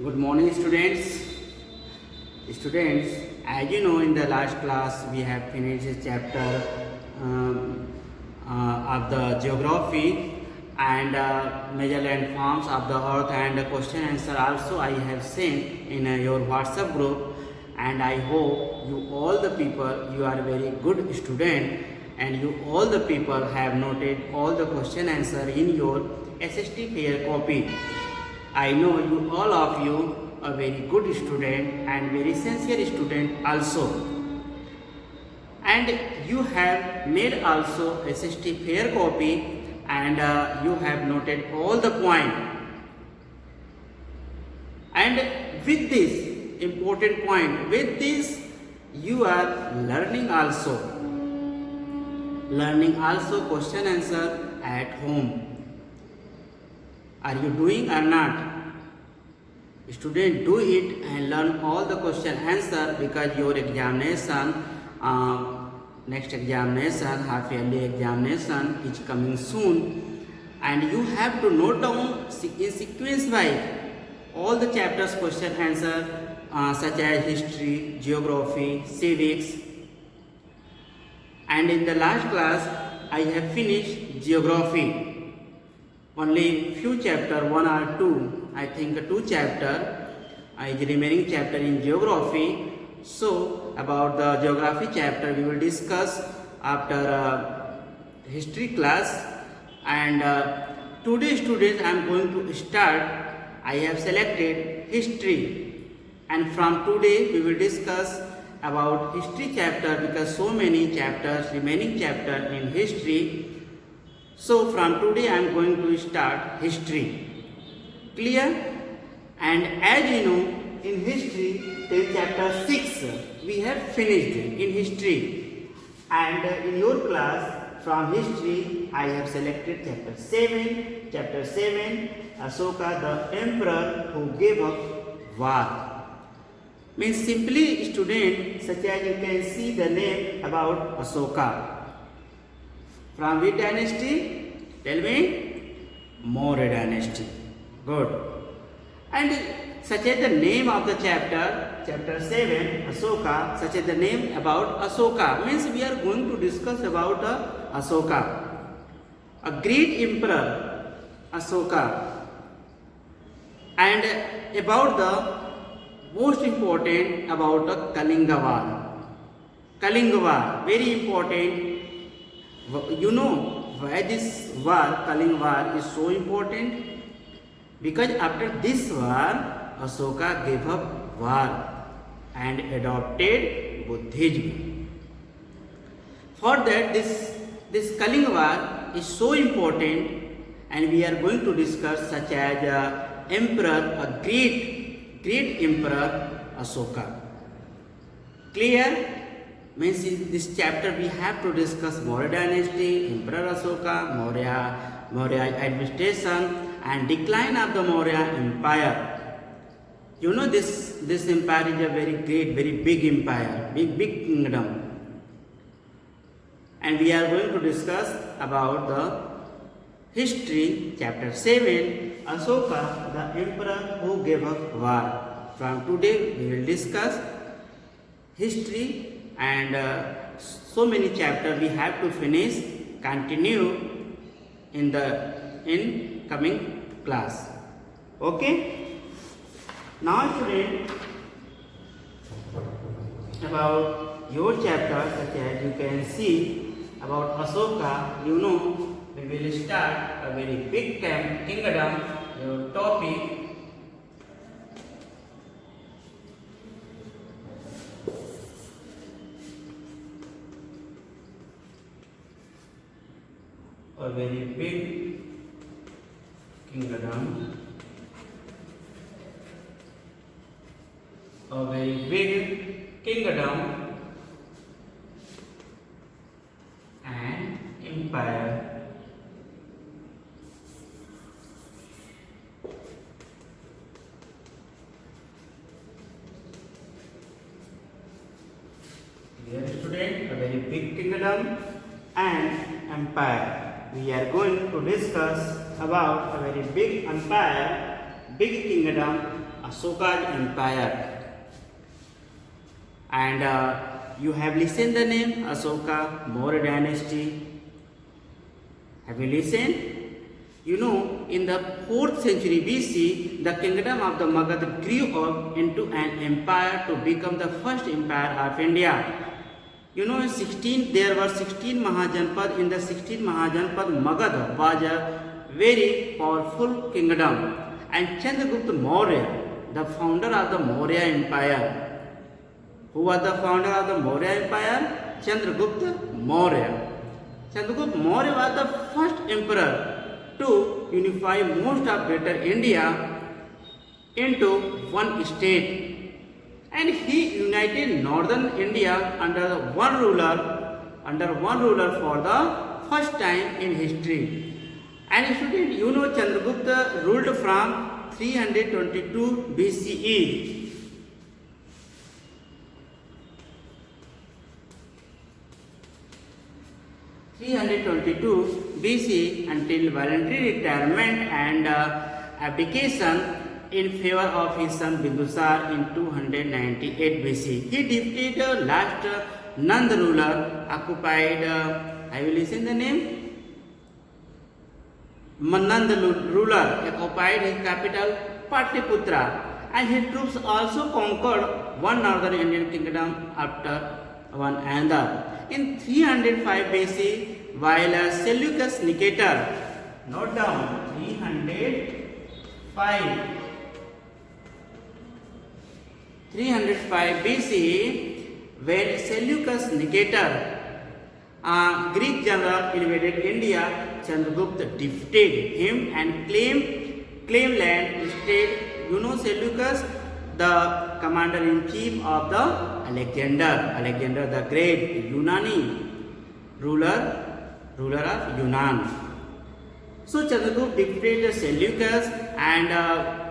Good morning, students. Students, as you know, in the last class we have finished a chapter of the geography and major landforms of the earth, and the question answer also I have sent in your WhatsApp group. And I hope you all the people, you are very good student, and you all the people have noted all the question answer in your SST fair copy. I know you all of you a very good student and very sincere student also, and you have made also SST fair copy, and you have noted all the point, and with this important point, with this you are learning also question answer at home. Are you doing or not? Student, do it and learn all the question answer, because your examination, next examination, half yearly examination is coming soon, and you have to note down in sequence wise all the chapters question answer, such as history, geography, civics. And in the last class I have finished geography. Only few chapter, one or two, I think two chapter is remaining chapter in geography. So about the geography chapter we will discuss after history class. And today students I am going to start. I have selected history, and from today we will discuss about history chapter, because so many chapters, remaining chapter in history. So from today I am going to start history. Clear? And as you know, in history till chapter 6 we have finished in history, and in your class from history I have selected chapter 7. Chapter 7, Ashoka the emperor who gave up war. Means simply student, such as you can see the name about Ashoka. From which dynasty? Tell me. Maurya dynasty. Good. And such as the name of the chapter, chapter 7, Ashoka, such as the name about Ashoka, means we are going to discuss about Ashoka, a great emperor, Ashoka, and about the most important about the Kalinga War. Kalinga War, very important. You know why this war, Kalinga War, is so important? Because after this war, Ashoka gave up war and adopted Buddhism. For that, this Kalinga War is so important, and we are going to discuss such as emperor, a great emperor Ashoka. Clear? Means in this chapter we have to discuss Maurya dynasty, Emperor Ashoka, Maurya administration, and decline of the Maurya empire. You know this empire is a very great, very big empire, big kingdom, and we are going to discuss about the history. Chapter 7, Ashoka the emperor who gave up war. From today we will discuss history, and so many chapters we have to finish, continue in coming class. Okay? Now student, about your chapter, such as you can see about Ashoka, you know we will start a very big kingdom. Your topic a very big kingdom, a very big kingdom and empire. Dear student, a very big kingdom and empire. We are going to discuss about a very big empire, big kingdom, Ashoka's empire. And you have listened the name Ashoka, Maurya dynasty. Have you listened? You know, in the 4th century BC, the kingdom of the Magad grew up into an empire to become the first empire of India. You know, there were 16 Mahajanpad. In the 16 Mahajanpad, Magad was a very powerful kingdom. And Chandragupta Maurya, the founder of the Maurya Empire. Who was the founder of the Maurya Empire? Chandragupta Maurya. Chandragupta Maurya was the first emperor to unify most of Greater India into one state. And he united northern India under one ruler for the first time in history. And student, you know, Chandragupta ruled from 322 BCE. BC until voluntary retirement and abdication in favor of his son Bindusar in 298 BC. He defeated last Nand ruler, occupied, I will listen the name? Nand ruler occupied his capital Patliputra, and his troops also conquered one northern Indian kingdom after one another. In 305 BC, while Seleucus Nicator, note down 305 BC, when Seleucus Nicator, a Greek general, invaded India, Chandragupta defeated him and claimed land. Instead, you know, Seleucus, the commander-in-chief of the Alexander the Great, Unani ruler of Yunnan. So Chandragupta defeated Seleucus, and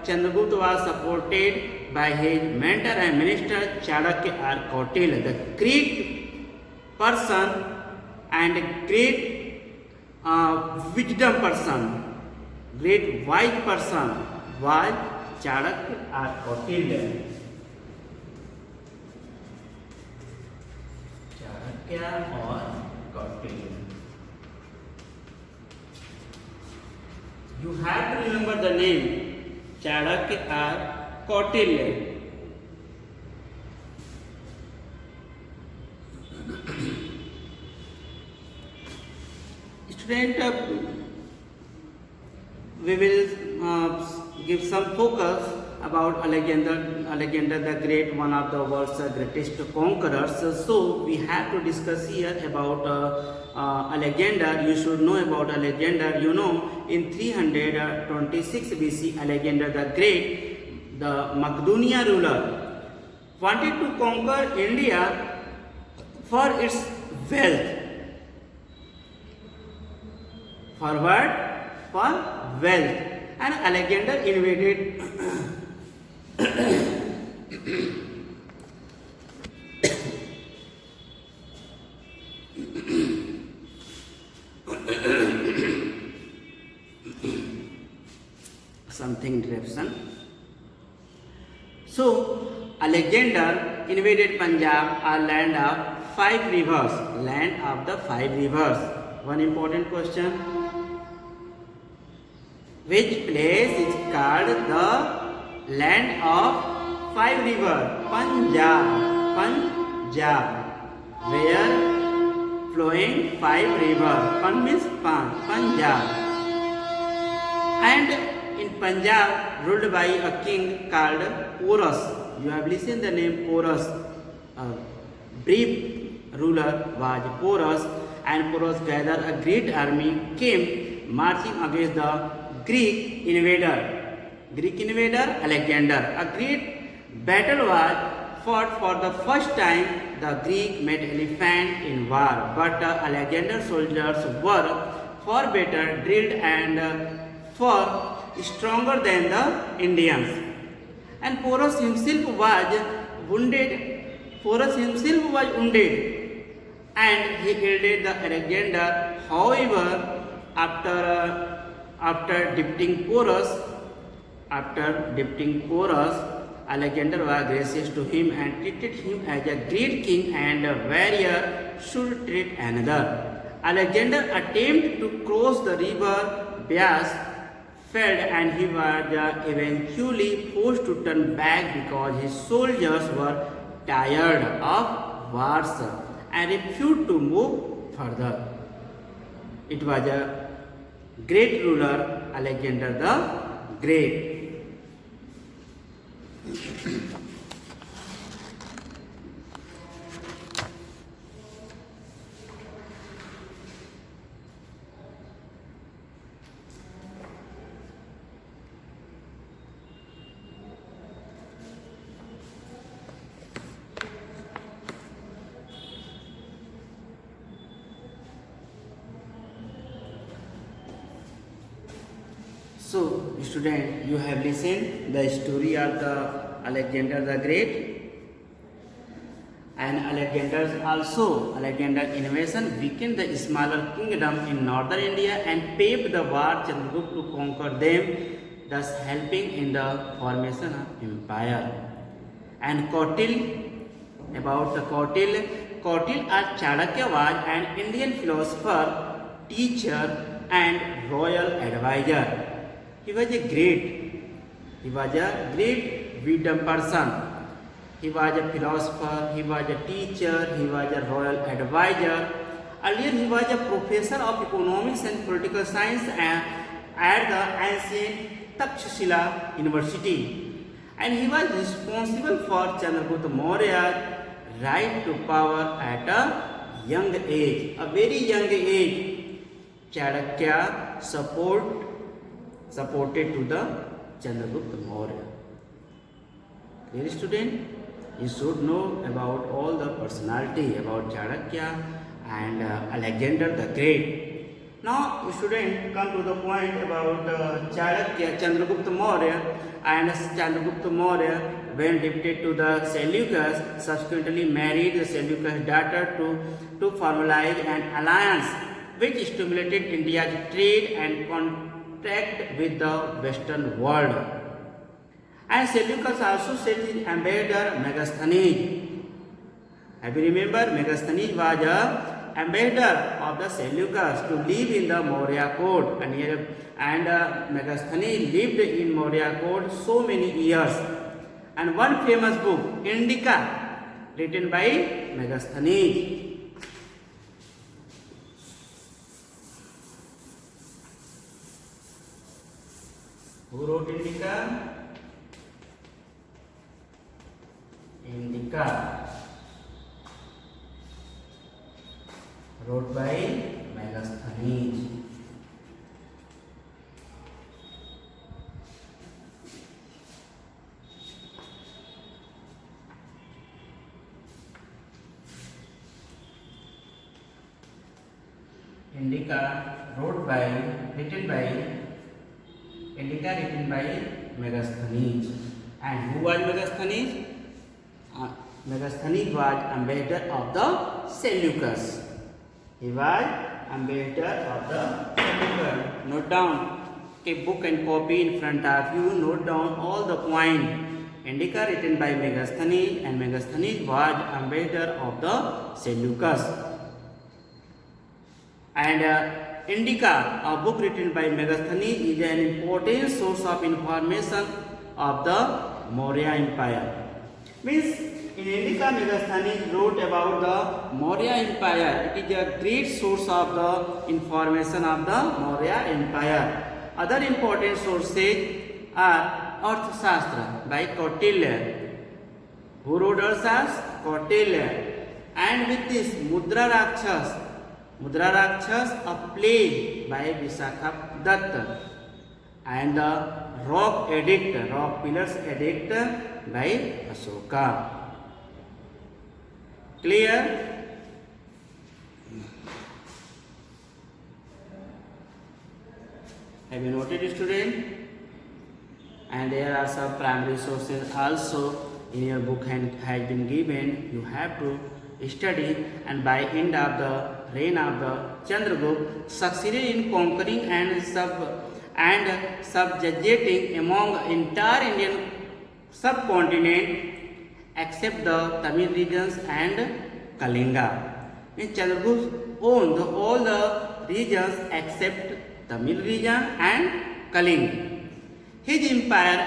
Chandragupta was supported by his mentor and minister Chanakya or Kautilya, the great person and great wisdom person, great wise person was Chanakya or Kautilya. Chanakya or Kautilya. You have to remember the name Chanakya or Kautilya. Student, we will give some focus about Alexander the Great, one of the world's greatest conquerors. So we have to discuss here about Alexander. You should know about Alexander. You know, in 326 BC, Alexander the Great, the Macedonia ruler, wanted to conquer India for its wealth. For what? For wealth. And Alexander invaded something interruption. So Alexander invaded Punjab, a land of 5 rivers. Land of the 5 rivers. One important question. Which place is called the land of 5 rivers? Punjab. Where flowing 5 rivers. Pan means Punjab. And in Punjab, ruled by a king called Porus. You have listened the name Porus. Brief ruler was Porus, and Porus gathered a great army, came marching against the Greek invader Alexander. A great battle was fought for the first time. The Greek met elephant in war, but Alexander's soldiers were far better drilled and far stronger than the Indians. And Porus himself was wounded. And he killed the Alexander. However, after defeating Porus, After defeating Porus, Alexander was gracious to him and treated him as a great king and a warrior should treat another. Alexander attempted to cross the river Bias, failed, and he was eventually forced to turn back because his soldiers were tired of wars and refused to move further. It was a great ruler, Alexander the Great. So, student, you have listened the story of the Alexander the Great, and Alexander invasion weakened the smaller kingdom in northern India and paved the way Chandragupta to conquer them, thus helping in the formation of empire. And Kautil, or Chanakya was an Indian philosopher, teacher, and royal advisor. He was a great wisdom person. He was a philosopher, he was a teacher, he was a royal advisor. Earlier he was a professor of economics and political science at the ancient Takshashila University. And he was responsible for Chandragupta Maurya's right to power at a young age, a very young age. Chanakya supported to the Chandragupta Maurya. Dear student, you should know about all the personality about Chanakya and Alexander the Great. Now, student, come to the point about Chandragupta Maurya. And Chandragupta Maurya, when defeated to the Seleucus, subsequently married the Seleucus' daughter to formalize an alliance which stimulated India's trade and contact with the Western world. And Seleucus also sent his ambassador Megasthenes. Have you remember Megasthenes was a ambassador of the Seleucus to live in the Maurya court, and Megasthenes lived in Maurya court so many years. And one famous book, Indica, written by Megasthenes. Who wrote Indica? Indica, wrote by Megasthenes. Indica written by Megasthenes. And who was Megasthenes? Megasthenes was ambassador of the Seleucus. He was ambassador of the Seleucus. Note down, keep book and copy in front of you. Note down all the point. Indica written by Megasthenes, and Megasthenes was ambassador of the Seleucus. And Indica, a book written by Megasthenes, is an important source of information of the Maurya Empire. Means in Indica, Megasthenes wrote about the Maurya Empire. It is a great source of the information of the Maurya Empire. Other important sources are Arthashastra by Kautilya. Who wrote Arthashastra? Kautilya. And with this Mudra Rakshas, a play by Visakha Datta. And the Rock Pillars Edict by Ashoka. Clear? Have you noted, student? And there are some primary sources also in your book has been given. You have to study, and by end of the reign of the Chandragupta succeeded in conquering and subjugating among entire Indian subcontinent except the Tamil regions and Kalinga. In Chandragupta owned all the regions except Tamil region and Kalinga. His empire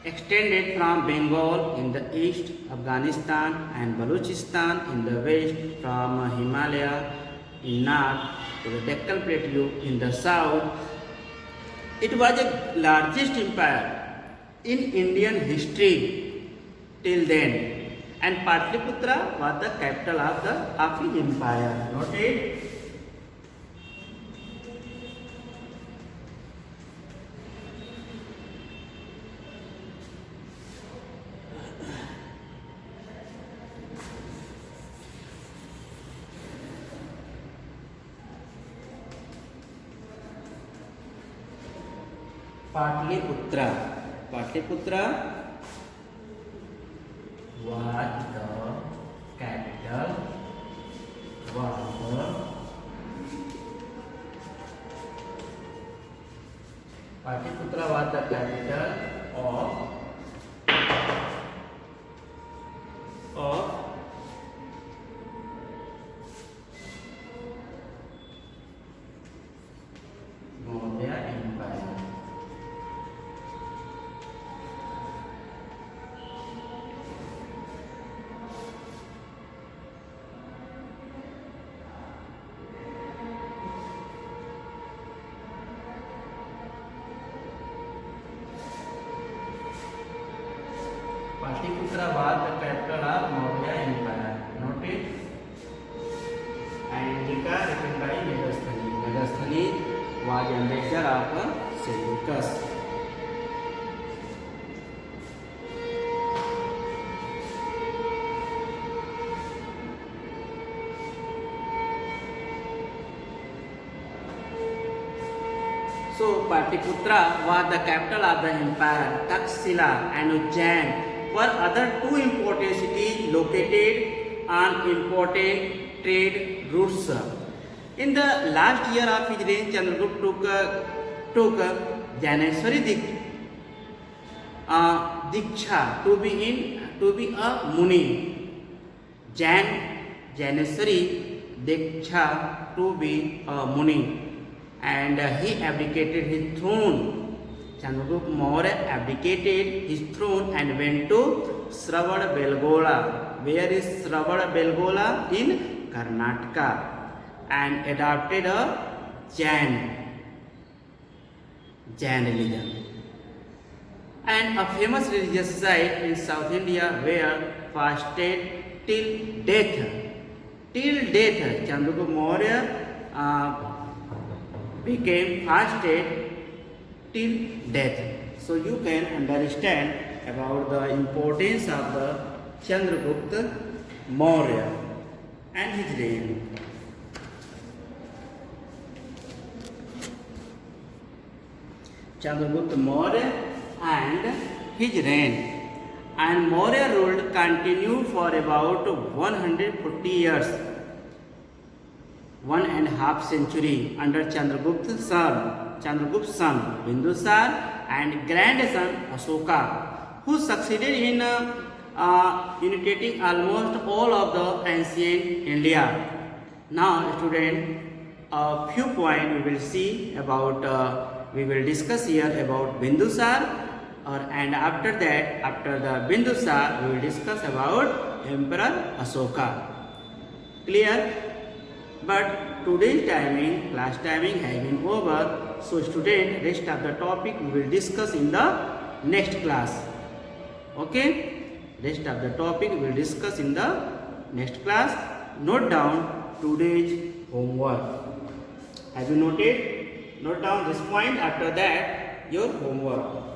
extended from Bengal in the east, Afghanistan and Balochistan in the west, from Himalaya in north to the Deccan Plateau in the south. It was the largest empire in Indian history till then, and Patliputra was the capital of his empire. Noted? Patliputra was the capital of Maurya Empire. Patliputra was the capital of Maurya Empire. Noted? And Indika written by Megasthani. Megasthani was a ambassador of Seleucus. So Patliputra was the capital of the empire. Taxila and Ujjain were other two important cities located on important trade routes. In the last year of his reign, Chandragupta took Jnaneshwari Diksha to be a Muni. Jnaneshwari Diksha to be a Muni, and he abdicated his throne. Chandragupta Maurya abdicated his throne and went to Shravanabelagola. Where is Shravanabelagola? In Karnataka, and adopted a Jain religion, and a famous religious site in South India where fasted till death. Chandragupta Maurya became fasted till death. So you can understand about the importance of the Chandragupta Maurya and his reign. Chandragupta Maurya and his reign. And Maurya ruled continued for about 140 years, 1.5 century, under Chandragupta's son Bindusar and grandson Ashoka, who succeeded in uniting almost all of the ancient India. Now, student, a few points we will see about. We will discuss here about Bindusar, and after that, after the Bindusar, we will discuss about Emperor Ashoka. Clear? But today's class timing has been over. So student, rest of the topic we will discuss in the next class. Okay? Rest of the topic we will discuss in the next class. Note down today's homework. Have you noted? Note down this point. After that, your homework.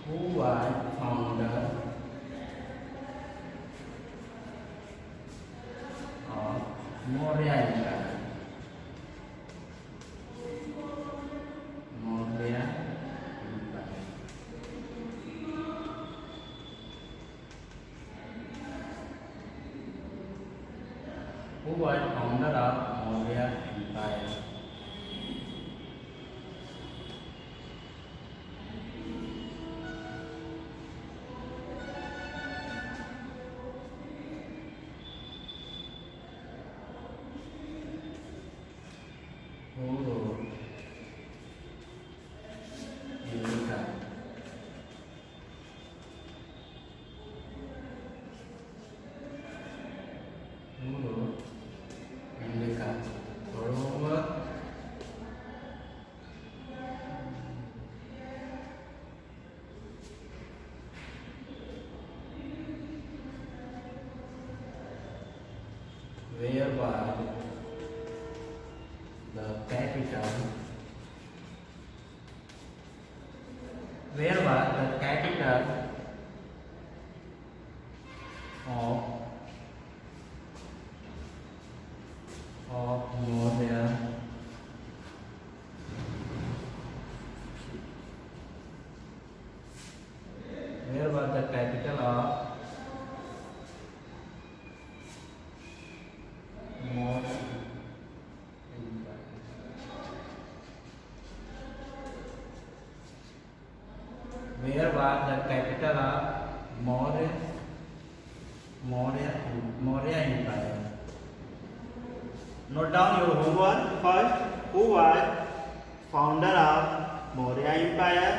who was founder of Maurya Empire. Maurya Empire. Who was founder of Maurya Empire? Who wrote Indika? Who wrote Indika? Borobudur. Where was the capital? Where was the capital of Maurya? Where was the capital of Maurya Empire? Where was the capital of Maurya Empire? Note down your homework. First, who was founder of Maurya Empire?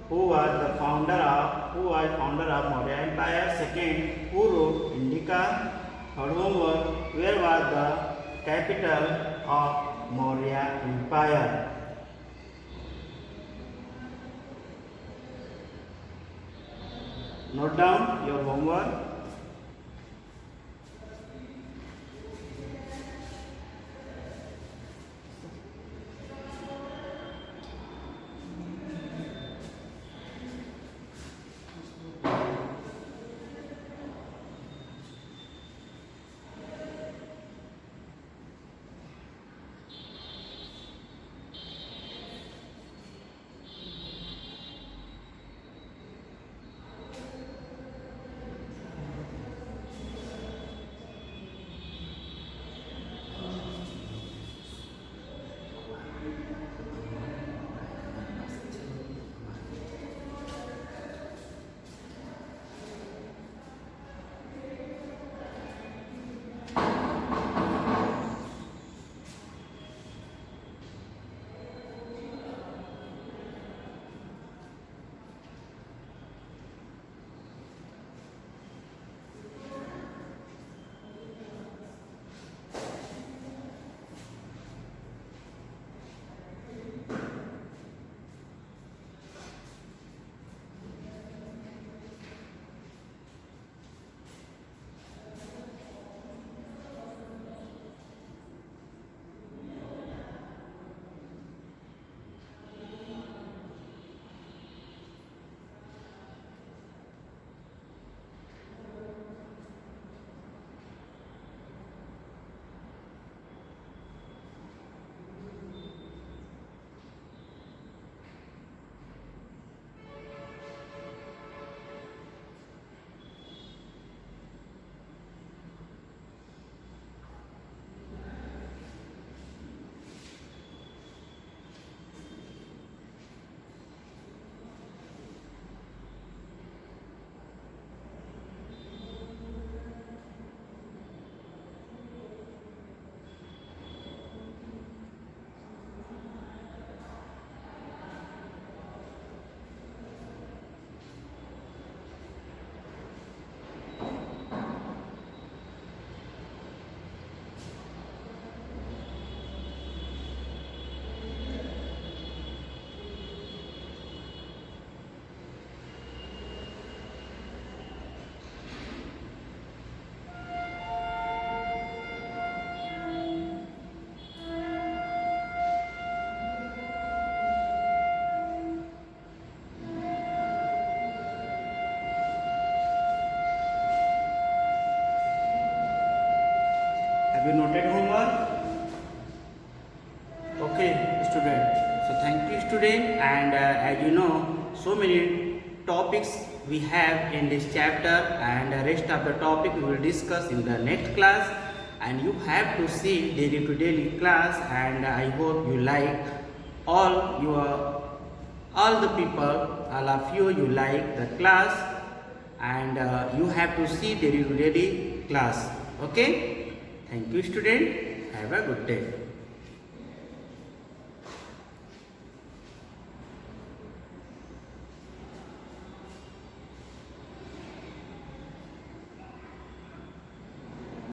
Who was founder of Maurya Empire? Second, who wrote Indika? Third homework, where was the capital of Maurya Empire? Note down your homework. You noted homework? Okay, student. So thank you, student. And as you know, so many topics we have in this chapter, and the rest of the topic we will discuss in the next class. And you have to see daily to daily class, and I hope you like all the people, all of you like the class, and you have to see daily to daily class. Okay, thank you, student. Have a good day.